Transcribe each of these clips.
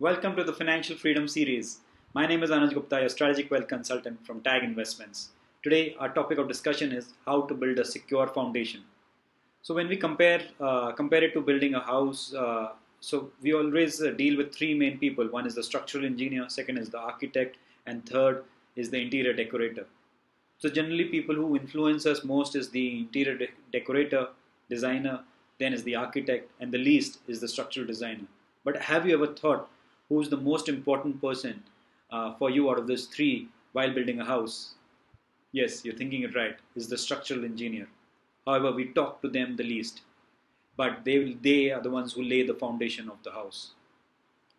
Welcome to the Financial Freedom Series. My name is Anuj Gupta, your strategic wealth consultant from Tag Investments. Today, our topic of discussion is how to build a secure foundation. So, when we compare it to building a house, so we always deal with three main people. One is the structural engineer, second is the architect, and third is the interior decorator. So, generally, people who influence us most is the interior decorator, designer, then is the architect, and the least is the structural designer. But have you ever thought who's the most important person for you out of those three while building a house? Yes, you're thinking it right, is the structural engineer. However, we talk to them the least, but they are the ones who lay the foundation of the house.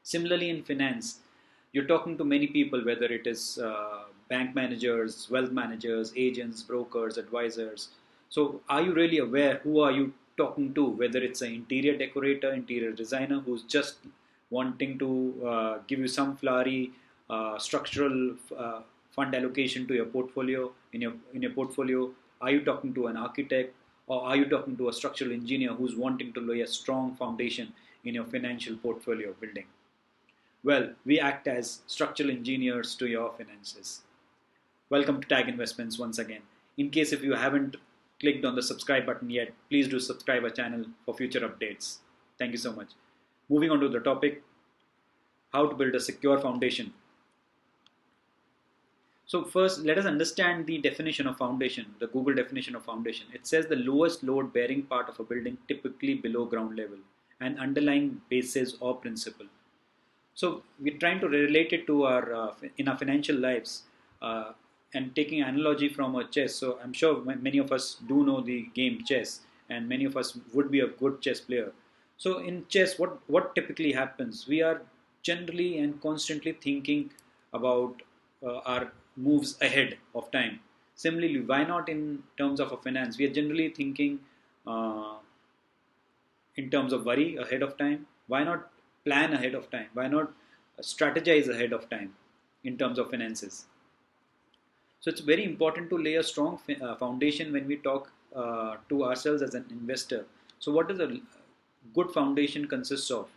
Similarly, in finance, you're talking to many people, whether it is bank managers, wealth managers, agents, brokers, advisors. So, are you really aware who are you talking to? Whether it's an interior decorator, interior designer who's just wanting to give you some flowery structural fund allocation to your portfolio. In your portfolio, are you talking to an architect, or are you talking to a structural engineer who's wanting to lay a strong foundation in your financial portfolio building? Well, we act as structural engineers to your finances. Welcome to Tag Investments once again. In case if you haven't clicked on the subscribe button yet, please do subscribe our channel for future updates. Thank you so much. Moving on to the topic, how to build a secure foundation. So first, let us understand the definition of foundation, the Google definition of foundation. It says the lowest load bearing part of a building, typically below ground level, and underlying basis or principle. So we're trying to relate it to our in our financial lives, and taking analogy from a chess. So I'm sure many of us do know the game chess, and many of us would be a good chess player. So in chess, what typically happens? We are generally and constantly thinking about our moves ahead of time. Similarly, why not in terms of a finance? We are generally thinking uh, in terms of worry ahead of time. Why not plan ahead of time? Why not strategize ahead of time in terms of finances? So it's very important to lay a strong foundation when we talk to ourselves as an investor. So what does a good foundation consists of?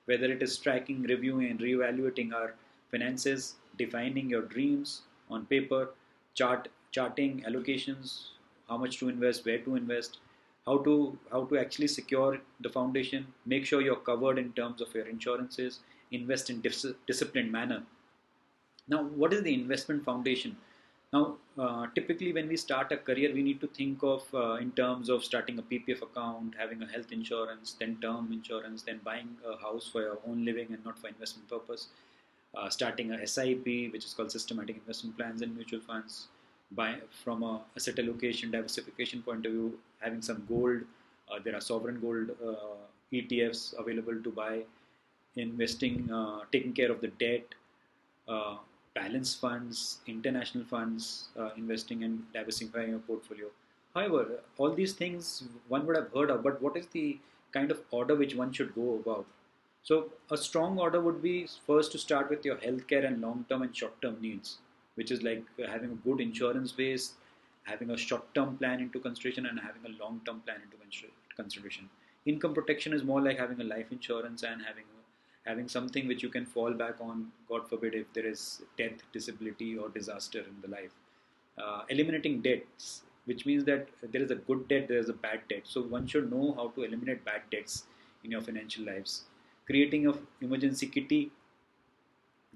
Whether it is tracking, reviewing, and reevaluating our finances, defining your dreams on paper, charting allocations, how much to invest, where to invest, how to actually secure the foundation, make sure you're covered in terms of your insurances, invest in disciplined manner. Now, what is the investment foundation? Now, typically when we start a career, we need to think of in terms of starting a PPF account, having a health insurance, then term insurance, then buying a house for your own living and not for investment purpose, starting a SIP, which is called systematic investment plans and mutual funds, from a asset allocation diversification point of view, having some gold. There are sovereign gold ETFs available to buy, investing, taking care of the debt, uh, balance funds, international funds, investing and diversifying your portfolio. However, all these things one would have heard of, but what is the kind of order which one should go about? So, a strong order would be first to start with your healthcare and long term and short term needs, which is like having a good insurance base, having a short term plan into consideration, and having a long term plan into consideration. Income protection is more like having a life insurance and having something which you can fall back on, God forbid, if there is death, disability, or disaster in the life. Eliminating debts, which means that there is a good debt, there is a bad debt. So one should know how to eliminate bad debts in your financial lives. Creating an emergency kitty,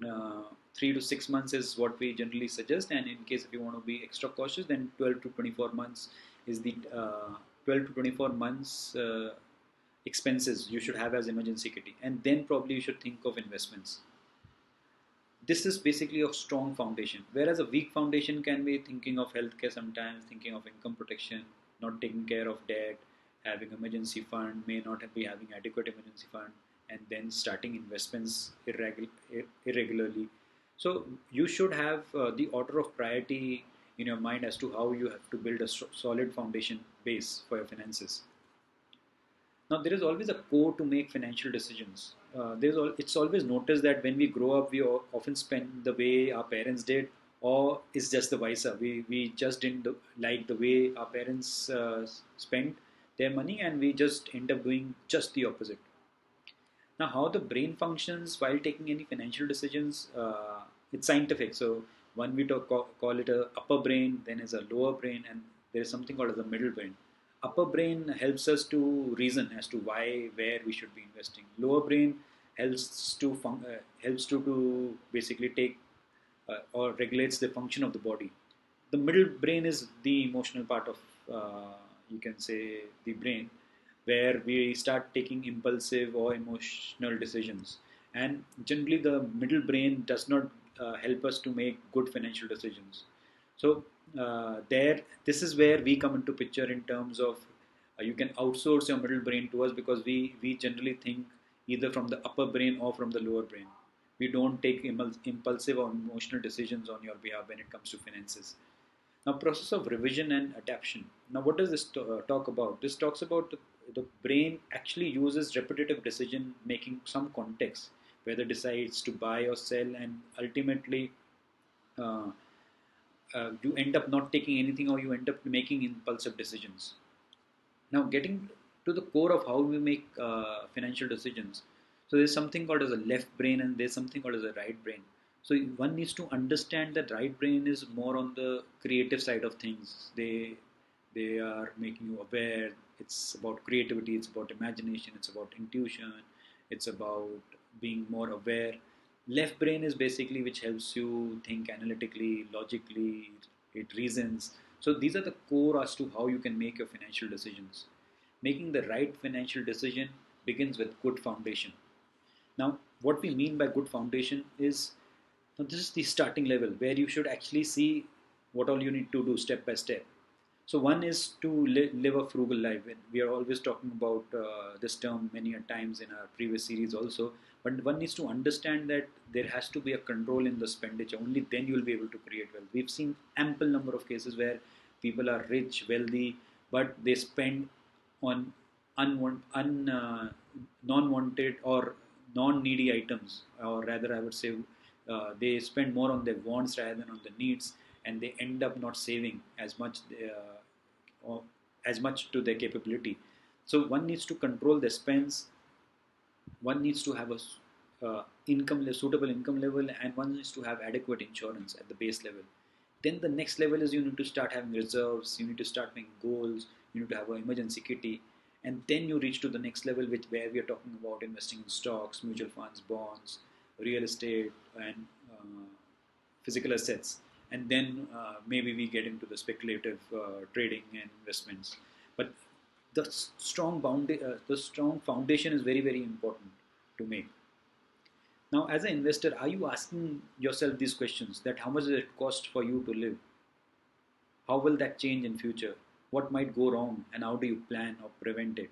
3 to 6 months is what we generally suggest, and in case if you want to be extra cautious, then 12 to 24 months is the 12 to 24 months expenses you should have as emergency kitty, and then probably you should think of investments. This is basically a strong foundation, whereas a weak foundation can be thinking of healthcare, sometimes thinking of income protection, not taking care of debt, having emergency fund, may not be having adequate emergency fund, and then starting investments irregularly. So you should have the order of priority in your mind as to how you have to build a solid foundation base for your finances. Now, there is always a core to make financial decisions. It's always noticed that when we grow up, we often spend the way our parents did, or it's just the vice versa. We just didn't like the way our parents spent their money, and we just end up doing just the opposite. Now, how the brain functions while taking any financial decisions, it's scientific. So, one we call it a upper brain, then is a lower brain, and there is something called as a middle brain. Upper brain helps us to reason as to why, where we should be investing. Lower brain helps to basically take or regulates the function of the body. The middle brain is the emotional part of, you can say, the brain, where we start taking impulsive or emotional decisions. And generally, the middle brain does not help us to make good financial decisions. So this is where we come into picture in terms of you can outsource your middle brain to us, because we generally think either from the upper brain or from the lower brain. We don't take impulsive or emotional decisions on your behalf when it comes to finances. Now, process of revision and adaptation. Now, what does this talk about? This talks about the brain actually uses repetitive decision making some context, whether decides to buy or sell, and ultimately uh, you end up not taking anything, or you end up making impulsive decisions. Now, getting to the core of how we make financial decisions. So there's something called as a left brain, and there's something called as a right brain. So one needs to understand that right brain is more on the creative side of things. They are making you aware. It's about creativity. It's about imagination. It's about intuition. It's about being more aware. Left brain is basically which helps you think analytically, logically. It reasons. So these are the core as to how you can make your financial decisions. Making the right financial decision begins with good foundation. Now, what we mean by good foundation is, now this is the starting level where you should actually see what all you need to do step by step. So one is to live a frugal life. And we are always talking about this term many a times in our previous series also. But one needs to understand that there has to be a control in the expenditure. Only then you will be able to create wealth. We've seen ample number of cases where people are rich, wealthy, but they spend on non-wanted or non-needy items, or rather, I would say they spend more on their wants rather than on the needs, and they end up not saving or as much to their capability. So one needs to control their spends. One needs to have a suitable income level, and one needs to have adequate insurance at the base level. Then the next level is you need to start having reserves. You need to start making goals. You need to have an emergency kitty, and then you reach to the next level, which where we are talking about investing in stocks, mutual funds, bonds, real estate, and physical assets. And then maybe we get into the speculative trading and investments. But the strong foundation is very, very important to make. Now, as an investor, are you asking yourself these questions: that how much does it cost for you to live? How will that change in future? What might go wrong, and how do you plan or prevent it?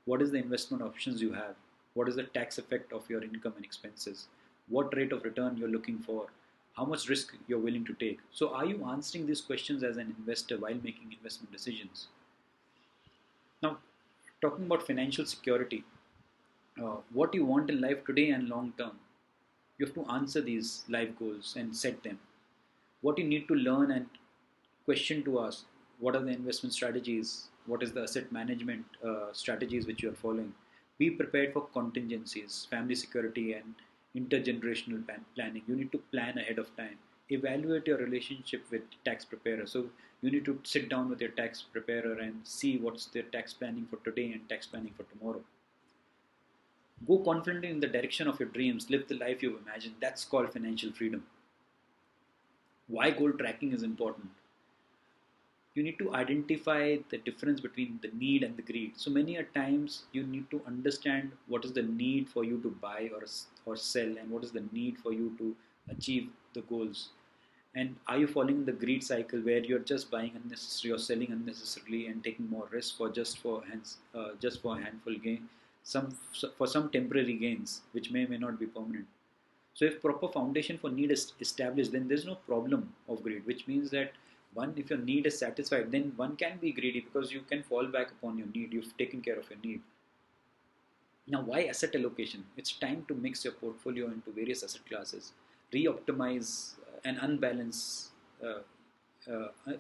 What is the investment options you have? What is the tax effect of your income and expenses? What rate of return you're looking for? How much risk you're willing to take? So are you answering these questions as an investor while making investment decisions? Now, talking about financial security, what you want in life today and long term, you have to answer these life goals and set them. What you need to learn and question to ask: what are the investment strategies? What is the asset management strategies which you are following? Be prepared for contingencies, family security, and intergenerational planning. You need to plan ahead of time. Evaluate your relationship with tax preparer. So you need to sit down with your tax preparer and see what's their tax planning for today and tax planning for tomorrow. Go confidently in the direction of your dreams. Live the life you've imagined. That's called financial freedom. Why goal tracking is important? You need to identify the difference between the need and the greed. So many a times you need to understand what is the need for you to buy or sell, and what is the need for you to achieve the goals. And are you following the greed cycle where you're just buying unnecessary or selling unnecessarily and taking more risk for just for a handful gain, for some temporary gains which may not be permanent. So if proper foundation for need is established, then there's no problem of greed, which means that one, if your need is satisfied, then one can be greedy because you can fall back upon your need. You've taken care of your need. Now, why asset allocation? It's time to mix your portfolio into various asset classes, re-optimize and unbalance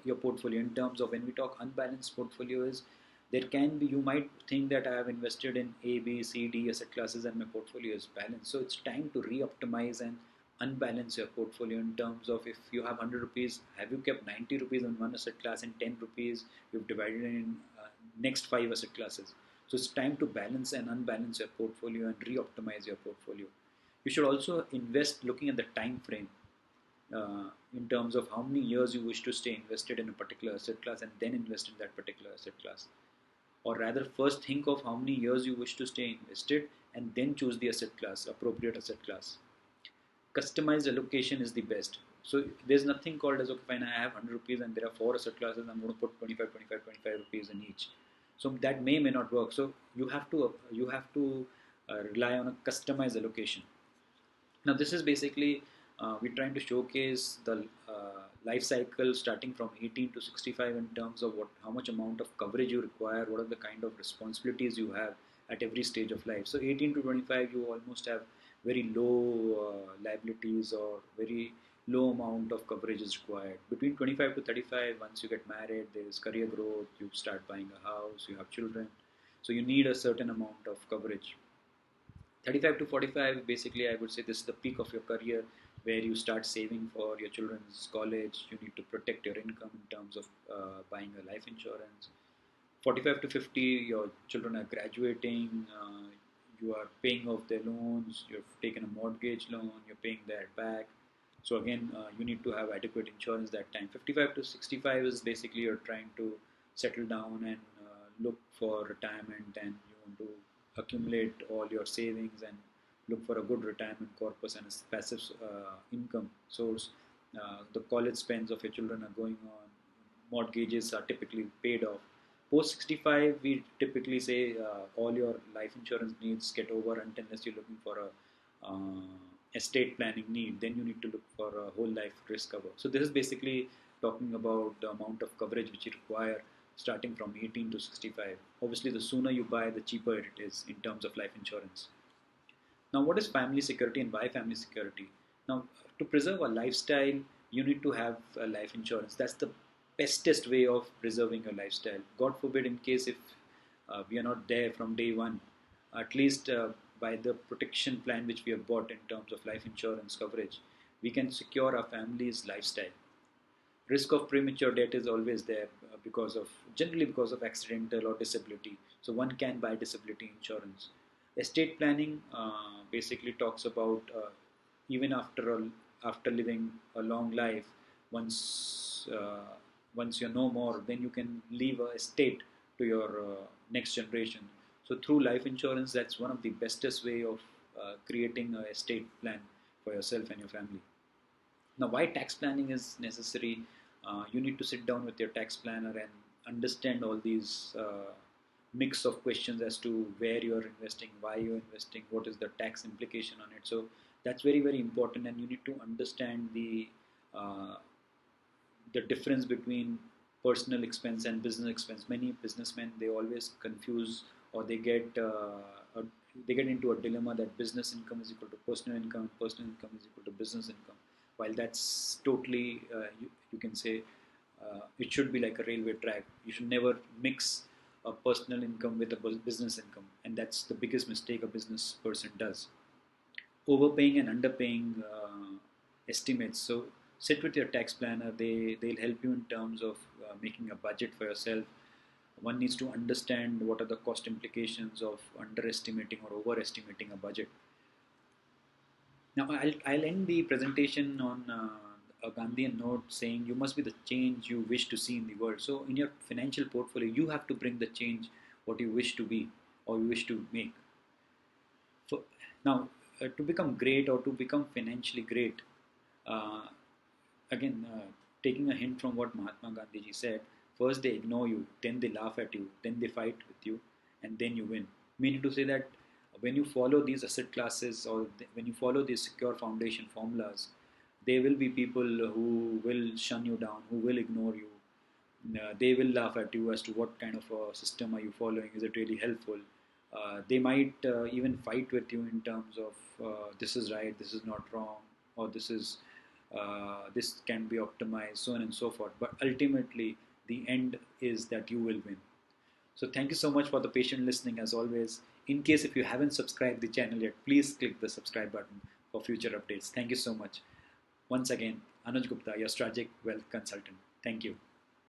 your portfolio. In terms of, when we talk unbalanced portfolio, is There can be, you might think that I have invested in A, B, C, D asset classes and my portfolio is balanced. So it's time to re-optimize and unbalance your portfolio in terms of, if you have 100 rupees, have you kept 90 rupees in one asset class and 10 rupees you've divided in next 5 asset classes. So it's time to balance and unbalance your portfolio and re-optimize your portfolio. You should also invest looking at the time frame, in terms of how many years you wish to stay invested in a particular asset class and then invest in that particular asset class. Or rather, first think of how many years you wish to stay invested and then choose the asset class, appropriate asset class. Customized allocation is the best. So there's nothing called as, okay, fine, I have 100 rupees and there are 4 asset classes, I'm going to put 25, 25, 25 rupees in each. So that may not work. So you have to rely on a customized allocation. Now this is basically, we're trying to showcase the life cycle starting from 18 to 65 in terms of how much amount of coverage you require, what are the kind of responsibilities you have at every stage of life. So 18 to 25 you almost have very low liabilities, or very low amount of coverage is required. Between 25 to 35, once you get married, there is career growth, you start buying a house, you have children, so you need a certain amount of coverage. 35 to 45, basically I would say this is the peak of your career, where you start saving for your children's college. You need to protect your income in terms of buying a life insurance. 45 to 50, your children are graduating, you are paying off their loans, you've taken a mortgage loan, you're paying that back. So again, you need to have adequate insurance that time. 55 to 65 is basically you're trying to settle down and look for retirement, and you want to accumulate all your savings and look for a good retirement corpus and a passive income source. The college spends of your children are going on, mortgages are typically paid off. Post 65, we typically say all your life insurance needs get over, unless you're looking for a estate planning need. Then you need to look for a whole life risk cover. So this is basically talking about the amount of coverage which you require starting from 18 to 65. Obviously, the sooner you buy, the cheaper it is in terms of life insurance. Now, what is family security and why family security? Now, to preserve a lifestyle, you need to have a life insurance. That's the bestest way of preserving your lifestyle. God forbid, in case if we are not there from day one, at least by the protection plan which we have bought in terms of life insurance coverage, we can secure our family's lifestyle. Risk of premature death is always there generally because of accidental or disability. So one can buy disability insurance. Estate planning basically talks about even after living a long life, once once you're no more, then you can leave a estate to your next generation. So through life insurance, that's one of the bestest way of creating a estate plan for yourself and your family. Now, why tax planning is necessary? You need to sit down with your tax planner and understand all these mix of questions as to where you're investing, why you're investing, what is the tax implication on it. So that's very, very important, and you need to understand uh, the difference between personal expense and business expense. Many businessmen, they always confuse, or they get into a dilemma that business income is equal to personal income and personal income is equal to business income. While that's totally, you can say, it should be like a railway track. You should never mix a personal income with a business income, and that's the biggest mistake a business person does. Overpaying and underpaying estimates. So sit with your tax planner. They'll help you in terms of making a budget for yourself. One needs to understand what are the cost implications of underestimating or overestimating a budget. Now, I'll end the presentation on a Gandhian note saying you must be the change you wish to see in the world. So, in your financial portfolio, you have to bring the change what you wish to be or you wish to make. So, now, to become great or to become financially great, uh, again, taking a hint from what Mahatma Gandhi ji said, first they ignore you, then they laugh at you, then they fight with you, and then you win. Meaning to say that when you follow these asset classes, or when you follow these secure foundation formulas, there will be people who will shun you down, who will ignore you. They will laugh at you as to what kind of a system are you following, is it really helpful. They might even fight with you in terms of this is right, this is not wrong, or this can be optimized, so on and so forth. But ultimately, the end is that you will win. So thank you so much for the patient listening as always. In case if you haven't subscribed the channel yet, please click the subscribe button for future updates. Thank you so much. Once again, Anuj Gupta, your strategic wealth consultant. Thank you.